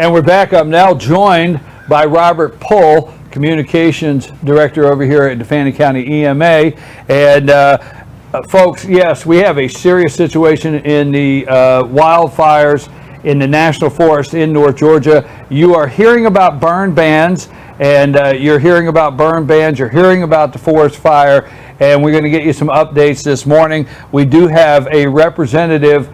And we're back. I'm now joined by Robert Pohl, Communications Director over here at the Fannin County EMA. And folks, yes, we have a serious situation in the wildfires in the National Forest in North Georgia. You are hearing about burn bans, and you're hearing about burn bans, you're hearing about the forest fire, and we're going to get you some updates this morning. We do have a representative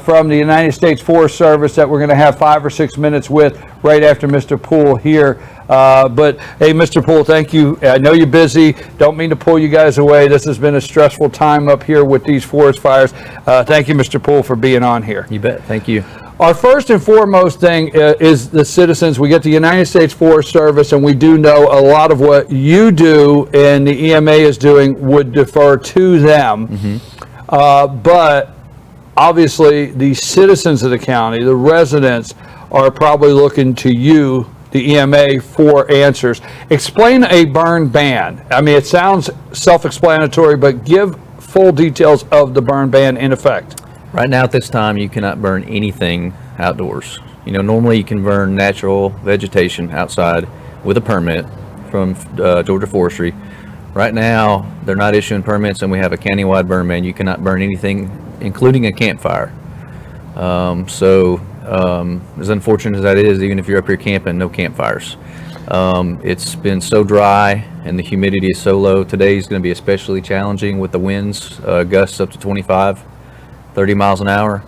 from the United States Forest Service that we're going to have 5 or 6 minutes with right after Mr. Pohl here. But hey, Mr. Pohl, thank you. I know you're busy. Don't mean to pull you guys away. This has been a stressful time up here with these forest fires. Thank you, Mr. Pohl, for being on here. You bet. Thank you. Our first and foremost thing is the citizens. We get the United States Forest Service, and we do know a lot of what you do and the EMA is doing would defer to them. Mm-hmm. But obviously, the citizens of the county, the residents, are probably looking to you, the EMA, for answers. Explain a burn ban. I mean, it sounds self-explanatory, but give full details of the burn ban in effect. Right now, at this time, you cannot burn anything outdoors. You know, normally you can burn natural vegetation outside with a permit from Georgia Forestry. Right now, they're not issuing permits, and we have a countywide burn ban. You cannot burn anything, including a campfire. As unfortunate as that is, even if you're up here camping, no campfires. It's been so dry and the humidity is so low. Today is going to be especially challenging with the winds, gusts up to 25, 30 miles an hour.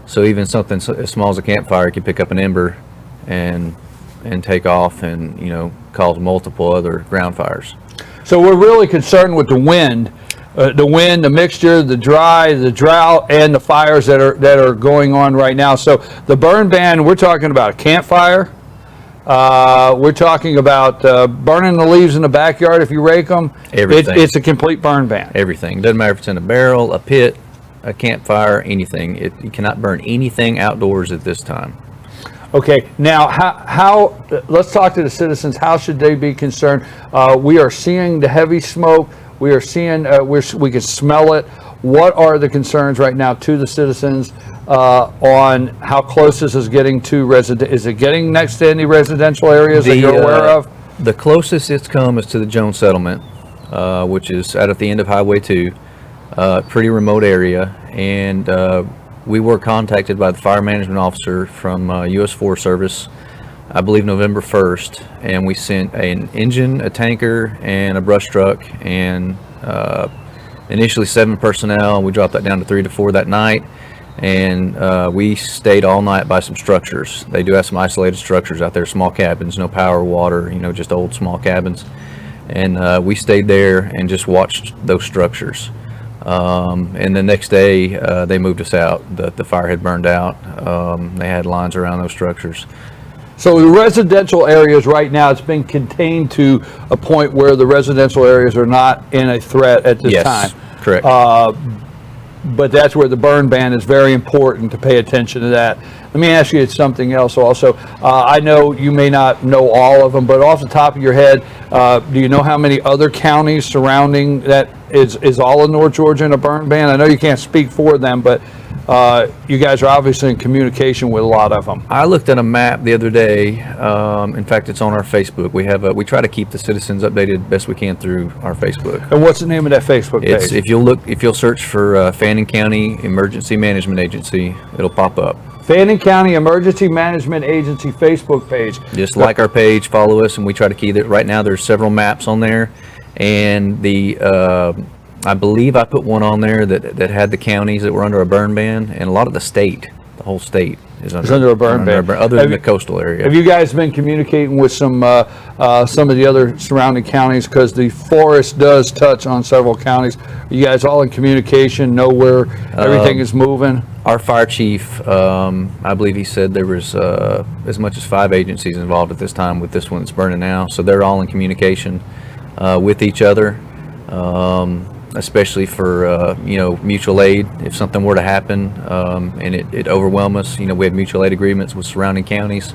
So even something as small as a campfire can pick up an ember and take off and, you know, cause multiple other ground fires. So we're really concerned with the wind, the mixture, the drought, and the fires that are going on right now. So the burn ban, we're talking about a campfire. We're talking about burning the leaves in the backyard if you rake them. Everything. It's a complete burn ban. Everything. Doesn't matter if it's in a barrel, a pit, a campfire, anything. You cannot burn anything outdoors at this time. Okay, now how let's talk to the citizens. How should they be concerned? We are seeing the heavy smoke. We are seeing, we can smell it. What are the concerns right now to the citizens on how close this is getting to resident? Is it getting next to any residential areas that you're aware of? The closest it's come is to the Jones Settlement, which is out at the end of Highway 2, pretty remote area. And we were contacted by the fire management officer from U.S. Forest Service, I believe November 1st, and we sent an engine, a tanker, and a brush truck, and initially 7 personnel. We dropped that down to 3 to 4 that night, and we stayed all night by some structures. They do have some isolated structures out there, small cabins, no power, water, you know, just old small cabins. And we stayed there and just watched those structures. And the next day, they moved us out. The fire had burned out. They had lines around those structures. So the residential areas right now, it's been contained to a point where the residential areas are not in a threat at this time. Yes, correct. But that's where the burn ban is very important to pay attention to that. Let me ask you something else also. I know you may not know all of them, but off the top of your head, do you know how many other counties surrounding that is all in North Georgia in a burn ban? I know you can't speak for them, but you guys are obviously in communication with a lot of them. I looked at a map the other day. In fact, it's on our Facebook. We try to keep the citizens updated best we can through our Facebook. And what's the name of that Facebook page? If you'll search for Fannin County Emergency Management Agency, it'll pop up. Fannin County Emergency Management Agency Facebook page. Just like our page, follow us, and we try to keep it. Right now, there's several maps on there, and I believe I put one on there that had the counties that were under a burn ban, and a lot of the whole state is under a burn ban, other than the coastal area. Have you guys been communicating with some of the other surrounding counties, because the forest does touch on several counties? Are you guys all in communication, know where everything is moving? Our fire chief, I believe he said there was as much as 5 agencies involved at this time with this one that's burning now, so they're all in communication with each other. Especially for mutual aid. If something were to happen and it overwhelm us, we have mutual aid agreements with surrounding counties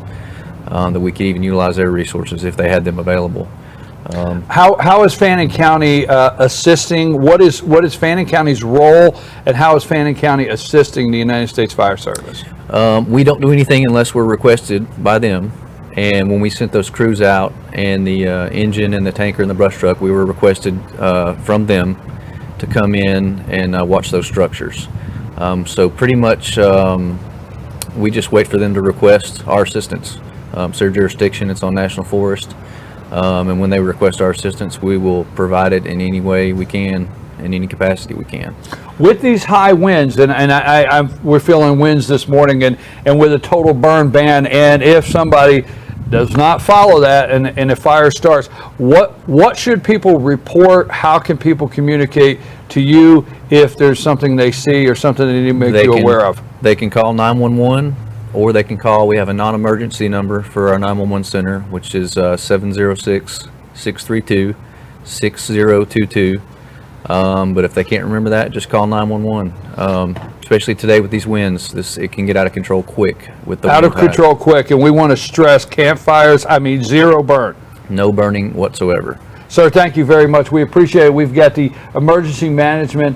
that we could even utilize their resources if they had them available. How is Fannin County assisting? What is Fannin County's role, and how is Fannin County assisting the United States Fire Service? We don't do anything unless we're requested by them. And when we sent those crews out and the engine and the tanker and the brush truck, we were requested from them to come in and watch those structures. So pretty much we just wait for them to request our assistance. It's their jurisdiction, it's on national forest. And when they request our assistance, we will provide it in any way we can, in any capacity we can. With these high winds, and we're feeling winds this morning, and with a total burn ban, and if somebody does not follow that and a fire starts, what should people report? How can people communicate to you if there's something they see or something they need to make you aware of? They can call 911, or they can call, we have a non-emergency number for our 911 center, which is 706-632-6022. But if they can't remember that, just call 911. Especially today with these winds, it can get out of control quick with the out of control quick, and we want to stress campfires. I mean, zero burn. No burning whatsoever. Sir, thank you very much. We appreciate it. We've got the emergency management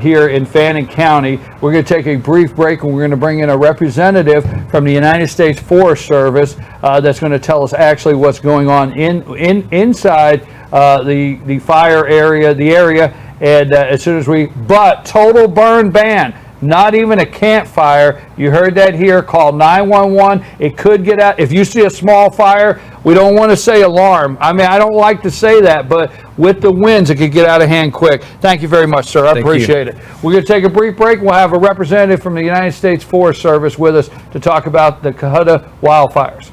here in Fannin County. We're going to take a brief break, and we're going to bring in a representative from the United States Forest Service that's going to tell us actually what's going on inside the fire area, and as soon as but total burn ban. Not even a campfire. You heard that here. Call 911. It could get out. If you see a small fire, we don't want to say alarm. I mean, I don't like to say that, but with the winds, it could get out of hand quick. Thank you very much, sir. I appreciate it. We're going to take a brief break. We'll have a representative from the United States Forest Service with us to talk about the Cohutta wildfires.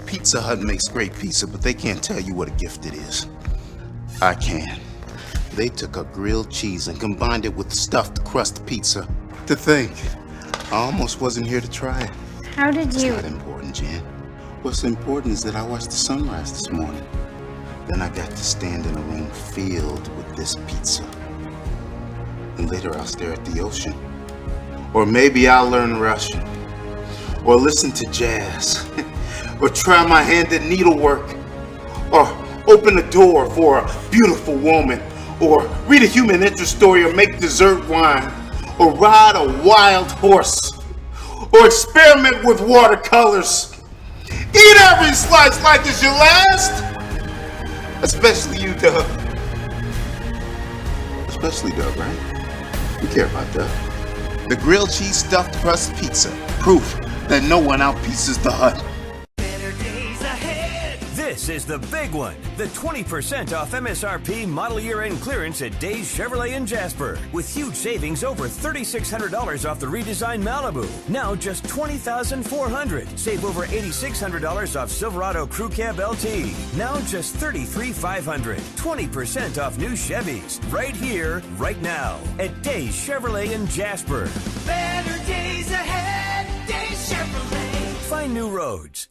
Pizza Hut makes great pizza, but they can't tell you what a gift it is. I can. They took a grilled cheese and combined it with stuffed crust pizza. To think, I almost wasn't here to try it. How did you? It's not important, Jan. What's important is that I watched the sunrise this morning. Then I got to stand in a room filled with this pizza. And later I'll stare at the ocean. Or maybe I'll learn Russian. Or listen to jazz. Or try my hand at needlework, or open a door for a beautiful woman, or read a human interest story, or make dessert wine, or ride a wild horse, or experiment with watercolors. Eat every slice like it's your last, especially you, Doug. Especially Doug, right? You care about Doug. The grilled cheese stuffed crust pizza, proof that no one outpieces the Hut. This is the big one. The 20% off MSRP model year end clearance at Days Chevrolet in Jasper. With huge savings over $3,600 off the redesigned Malibu. Now just $20,400. Save over $8,600 off Silverado Crew Cab LT. Now just $33,500. 20% off new Chevys. Right here, right now. At Days Chevrolet in Jasper. Better days ahead. Days Chevrolet. Find new roads.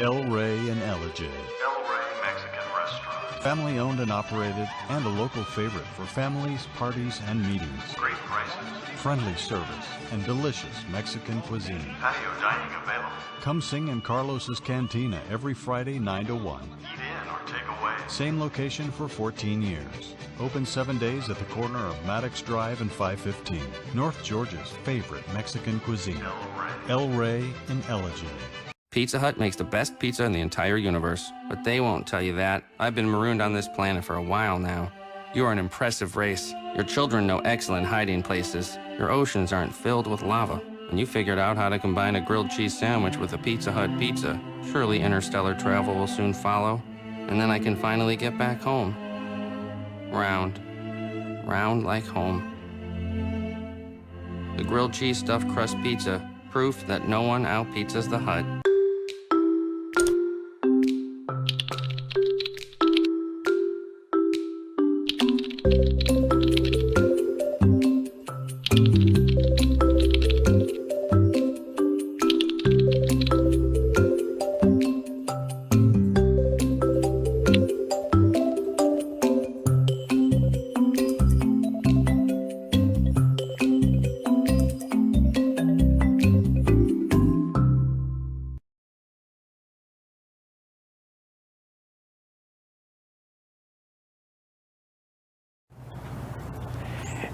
El Rey and Elegy. El Rey Mexican Restaurant. Family owned and operated, and a local favorite for families, parties, and meetings. Great prices. Friendly service and delicious Mexican cuisine. Patio dining available. Come sing in Carlos's Cantina every Friday 9 to 1. Eat in or take away. Same location for 14 years. Open 7 days at the corner of Maddox Drive and 515. North Georgia's favorite Mexican cuisine. El Rey and Elegy. Pizza Hut makes the best pizza in the entire universe, but they won't tell you that. I've been marooned on this planet for a while now. You are an impressive race. Your children know excellent hiding places. Your oceans aren't filled with lava. And you figured out how to combine a grilled cheese sandwich with a Pizza Hut pizza. Surely interstellar travel will soon follow, and then I can finally get back home. Round. Round like home. The grilled cheese stuffed crust pizza, proof that no one out-pizzas the Hut.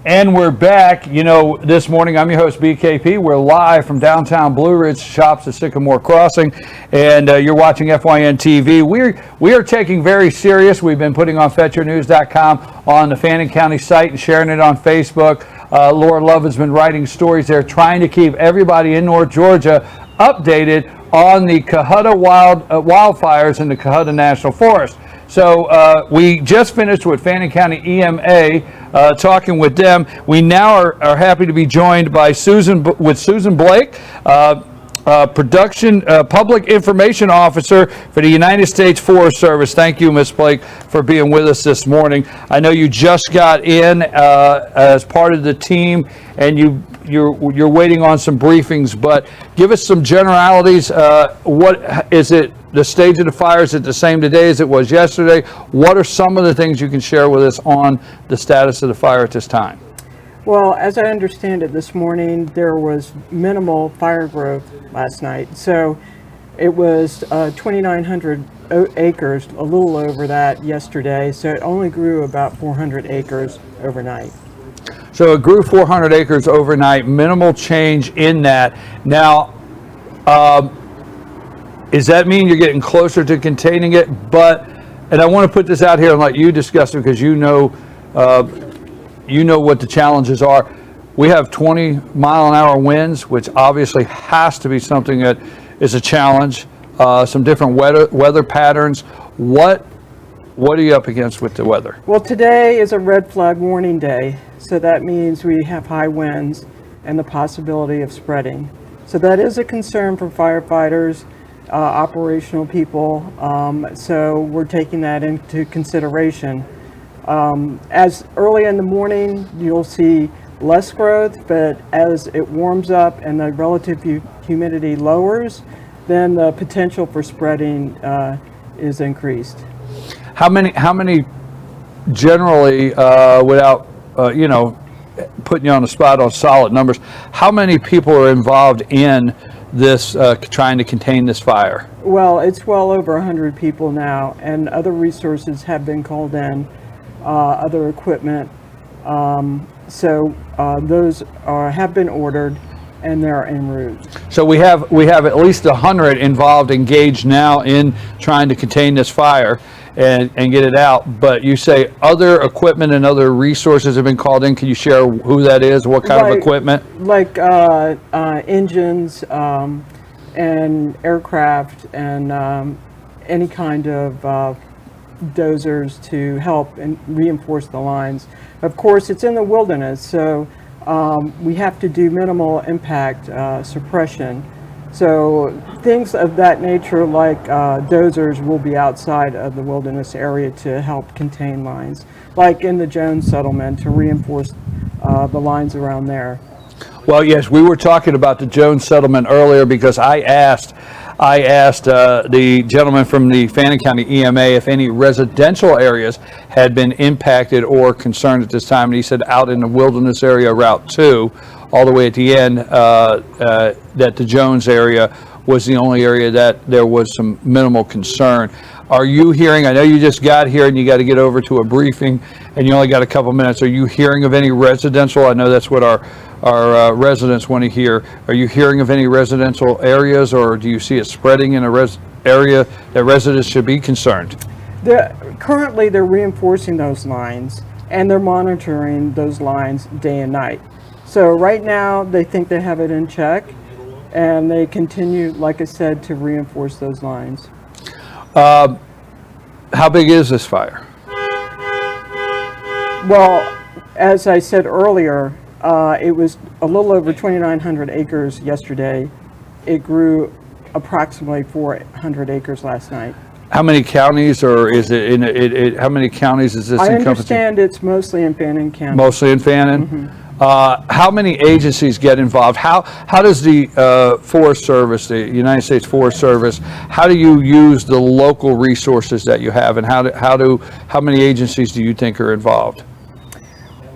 And we're back. You know, this morning I'm your host, BKP. We're live from downtown Blue Ridge Shops at Sycamore Crossing, and you're watching FYN TV. We are taking very serious. We've been putting on FetcherNews.com on the Fannin County site and sharing it on Facebook. Laura Love has been writing stories there, trying to keep everybody in North Georgia updated on the Cohutta wildfires in the Cohutta National Forest. So we just finished with Fannin County EMA, talking with them. We now are happy to be joined by Susan Blake, Public Information Officer for the United States Forest Service. Thank you, Ms. Blake, for being with us this morning. I know you just got in as part of the team, and you're waiting on some briefings, but give us some generalities. What is it? The stage of the fire, is it the same today as it was yesterday? What are some of the things you can share with us on the status of the fire at this time? Well, as I understand it, this morning there was minimal fire growth last night. So it was 2,900 acres, a little over that yesterday. So it only grew about 400 acres overnight. So it grew 400 acres overnight, minimal change in that. Now, does that mean you're getting closer to containing it? And I want to put this out here and let you discuss it, because you know what the challenges are. We have 20-mile-an-hour winds, which obviously has to be something that is a challenge. Some different weather patterns. What are you up against with the weather? Well, today is a red flag warning day. So that means we have high winds and the possibility of spreading. So that is a concern for firefighters, operational people. So we're taking that into consideration. As early in the morning, you'll see less growth, but as it warms up and the relative humidity lowers, then the potential for spreading is increased. How many generally, without putting you on the spot on solid numbers, how many people are involved in this trying to contain this fire? Well, it's well over 100 people now, and other resources have been called in, other equipment. So those have been ordered, and they're en route. So we have at least 100 involved, engaged now in trying to contain this fire and get it out. But you say other equipment and other resources have been called in. Can you share who that is? What kind of equipment? Like engines and aircraft and any kind of dozers to help and reinforce the lines. Of course, it's in the wilderness, so we have to do minimal impact suppression. So things of that nature, like dozers, will be outside of the wilderness area to help contain lines, like in the Jones settlement, to reinforce the lines around there. Well, yes, we were talking about the Jones settlement earlier, because I asked the gentleman from the Fannin County EMA if any residential areas had been impacted or concerned at this time, and he said out in the wilderness area, Route 2, all the way at the end, that the Jones area was the only area that there was some minimal concern. Are you hearing, I know you just got here and you got to get over to a briefing and you only got a couple minutes, are you hearing of any residential? I know that's what our residents want to hear. Are you hearing of any residential areas, or do you see it spreading in a area that residents should be concerned? Currently, they're reinforcing those lines, and they're monitoring those lines day and night. So right now, they think they have it in check, and they continue, like I said, to reinforce those lines. How big is this fire? Well, as I said earlier, it was a little over 2,900 acres yesterday. It grew approximately 400 acres last night. How many counties, or is it how many counties is this encompassing? I understand it's mostly in Fannin County. Mostly in Fannin? Mm-hmm. How many agencies get involved? How does the Forest Service, the United States Forest Service, how do you use the local resources that you have, and how many agencies do you think are involved?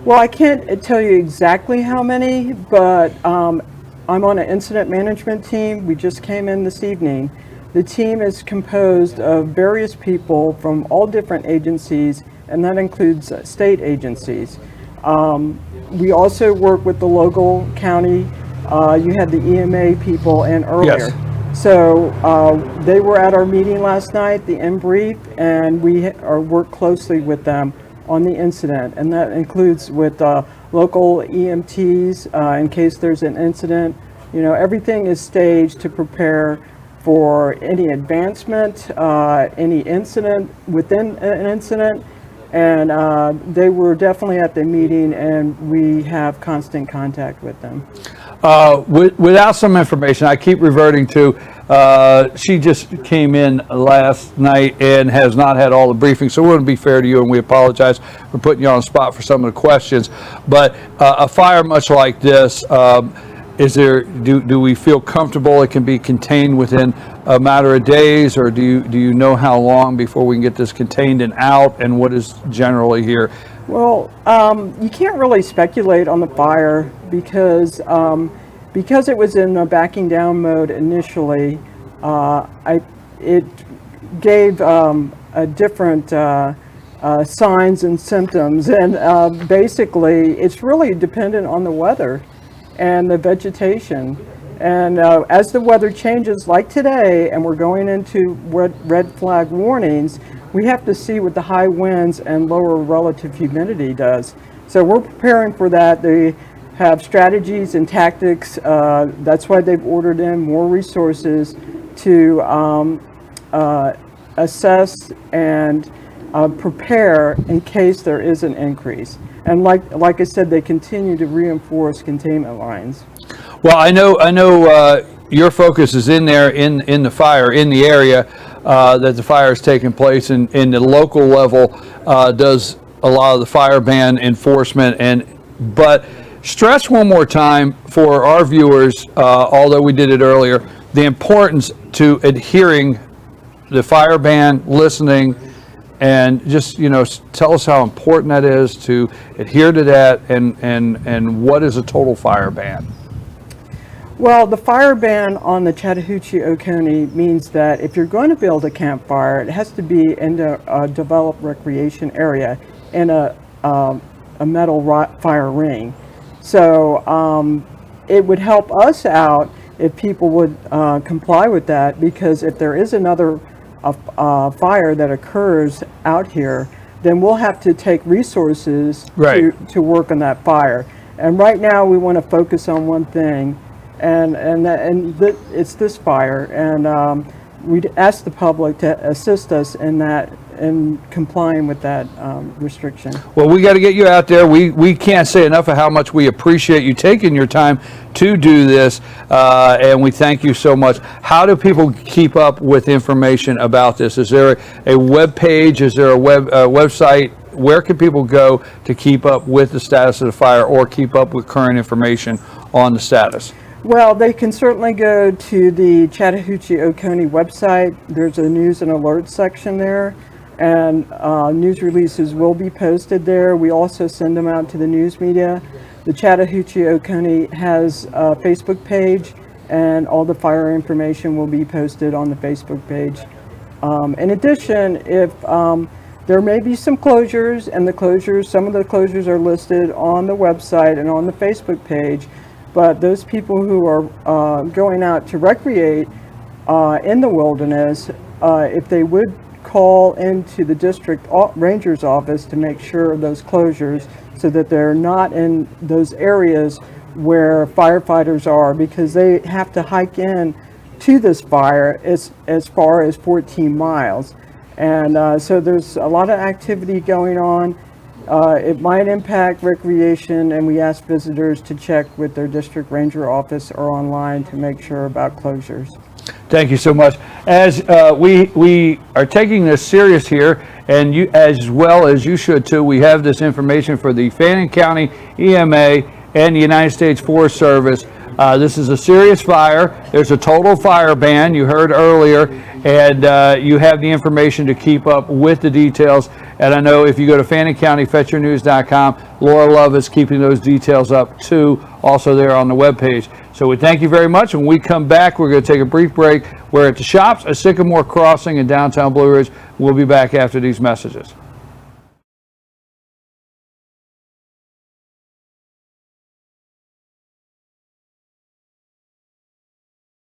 Well, I can't tell you exactly how many, but I'm on an incident management team. We just came in this evening. The team is composed of various people from all different agencies, and that includes state agencies. We also work with the local county. You had the EMA people in earlier. Yes. So they were at our meeting last night, the brief, and we work closely with them on the incident, and that includes with local EMTs in case there's an incident. You know, everything is staged to prepare for any advancement, any incident within an incident, and they were definitely at the meeting, and we have constant contact with them. Without some information, I keep reverting to, she just came in last night and has not had all the briefings, so we're going to be fair to you, and we apologize for putting you on the spot for some of the questions. But a fire much like this, do we feel comfortable it can be contained within a matter of days, or do you know how long before we can get this contained and out, and what is generally here? Well, you can't really speculate on the fire because it was in a backing down mode initially. It gave a different signs and symptoms, and basically it's really dependent on the weather and the vegetation. And as the weather changes, like today, and we're going into red flag warnings, we have to see what the high winds and lower relative humidity does. So we're preparing for that. They have strategies and tactics. That's why they've ordered in more resources to assess and prepare in case there is an increase. And like I said, they continue to reinforce containment lines. Well, I know your focus is in there in the fire, in the area that the fire is taking place, and the local level does a lot of the fire ban enforcement. But stress one more time for our viewers, although we did it earlier, the importance to adhering the fire ban, listening, and just, tell us how important that is to adhere to that, and what is a total fire ban? Well, the fire ban on the Chattahoochee Oconee means that if you're going to build a campfire, it has to be in a developed recreation area in a metal fire ring. So it would help us out if people would comply with that, because if there is another fire that occurs out here, then we'll have to take resources to work on that fire. And right now we want to focus on one thing, and it's this fire, and we'd ask the public to assist us in that, in complying with that restriction. Well, we got to get you out there. We can't say enough of how much we appreciate you taking your time to do this, and we thank you so much. How do people keep up with information about this? Is there a web page? Is there a website? Where can people go to keep up with the status of the fire, or keep up with current information on the status? Well, they can certainly go to the Chattahoochee Oconee website. There's a news and alerts section there, and news releases will be posted there. We also send them out to the news media. The Chattahoochee Oconee has a Facebook page, and all the fire information will be posted on the Facebook page. In addition, if there may be some closures, and some of the closures are listed on the website and on the Facebook page, but those people who are going out to recreate in the wilderness, if they would call into the district ranger's office to make sure of those closures, so that they're not in those areas where firefighters are, because they have to hike in to this fire as far as 14 miles. And so there's a lot of activity going on. It might impact recreation, and we ask visitors to check with their district ranger office or online to make sure about closures. Thank you so much. As we are taking this serious here, and you, as well as you should too, we have this information for the Fannin County EMA and the United States Forest Service. This is a serious fire. There's a total fire ban, you heard earlier, and you have the information to keep up with the details. And I know if you go to FanninCountyFetcherNews.com, Laura Love is keeping those details up too, also there on the webpage. So we thank you very much. When we come back, we're going to take a brief break. We're at the shops at Sycamore Crossing in downtown Blue Ridge. We'll be back after these messages.